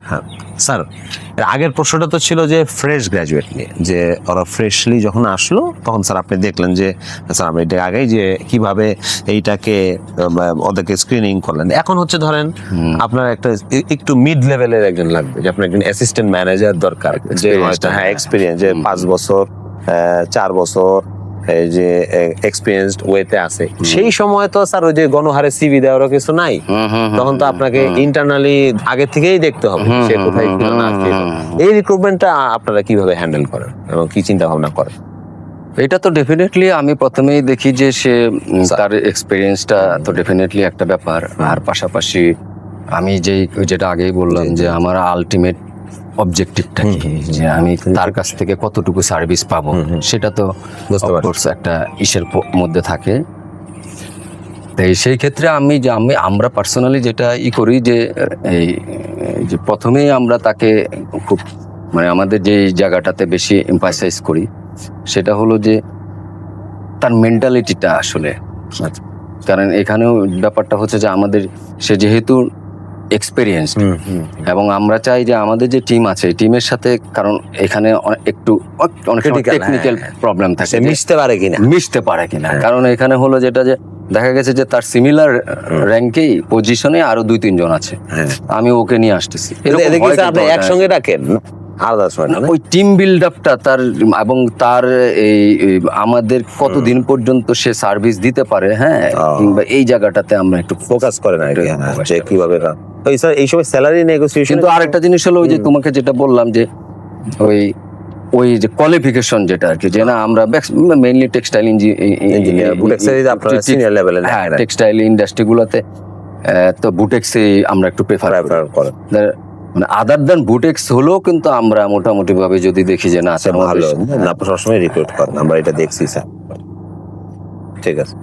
হ্যাঁ স্যার, এর আগের প্রশ্নটা তো ছিল যে ফ্রেশ গ্র্যাজুয়েট নিয়ে, যে ওরা ফ্রেশলি যখন আসলো তখন স্যার আপনি দেখলেন যে স্যার আমরা এটা আগেই যে কিভাবে এইটাকে ওদেরকে স্ক্রিনিং করলেন। এখন হচ্ছে ধরেন আপনার একটা একটু মিড লেভেলের একজন লাগবে, যে আপনার একজন অ্যাসিস্ট্যান্ট ম্যানেজার দরকার, যে হয়তো হ্যাঁ এক্সপিরিয়েন্স, যে 5 বছর 4 বছর এই যে এক্সপিরিয়েন্সড ওয়েতে আছে। সেই সময় তো স্যার ওই যে গণহারে সিভি দেওয়ারও কিছু নাই, তখন তো আপনাকে ইন্টারনালি আগে থেকেই দেখতে হবে সে কোথায় ছিল না ছিল। এই রিক্রুটমেন্টটা আপনারা কিভাবে হ্যান্ডেল করেন এবং কি চিন্তা ভাবনা করেন? এটা তো ডেফিনেটলি আমি প্রথমেই দেখি যে সে তার এক্সপিরিয়েন্সটা তো ডেফিনেটলি একটা ব্যাপার। আর পাশাপাশি আমি যেটা আগেই বললাম যে আমার আলটিমেট অবজেক্টিভটা কি, যে আমি তার কাছ থেকে কতটুকু সার্ভিস পাবো, সেটা তো অফকোর্স একটা ইসের মধ্যে থাকে। তাই সেই ক্ষেত্রে আমরা পার্সোনালি যেটা করি যে এই যে প্রথমেই আমরা তাকে খুব মানে আমাদের যে জায়গাটাতে বেশি এমফাসাইজ করি সেটা হলো যে তার মেন্টালিটিটা আসলে, কারণ এখানেও ব্যাপারটা হচ্ছে যে আমাদের সে যেহেতু এক্সপেরিয়েন্স এবং আমরা চাই যে আমাদের যে টিম আছে টিমের সাথে, কারণ এখানে অনেক টেকনিক্যাল প্রবলেম থাকে, মিশতে পারে কিনা। কারণ এখানে হলো যেটা যে দেখা গেছে যে তার সিমিলার র্যাঙ্কেই পজিশনে আরো 2-3 জন আছে, আমি ওকে নিয়ে আসতেছি, একসঙ্গে ডাকেন ওই টিম বিল্ড আপটা তার এবং তার এই আমাদের কতদিন পর্যন্ত সে সার্ভিস দিতে পারে, হ্যাঁ, কিংবা এই জায়গাটাতে আমরা একটু ফোকাস করে না কিভাবে। এই সময় স্যালারি নেগোসিয়েশন। কিন্তু আরেকটা জিনিস হলো ওই যে তোমাকে যেটা বললাম যে ওই যে কোয়ালিফিকেশন যেটা আর কি, যে না আমরা মেইনলি টেক্সটাইল ইঞ্জিনিয়ার, সিনিয়র লেভেলের, হ্যাঁ টেক্সটাইল ইন্ডাস্ট্রিগুলোতে তো বুটেক্সে আমরা একটু প্রেফার করি। মানে আদার দ্যান বুটেক্স হলেও কিন্তু আমরা মোটামুটি ভাবে যদি দেখি যে না ভালো, সবসময় রিক্রুট করেন, আমরা এটা দেখছি স্যার। ঠিক আছে।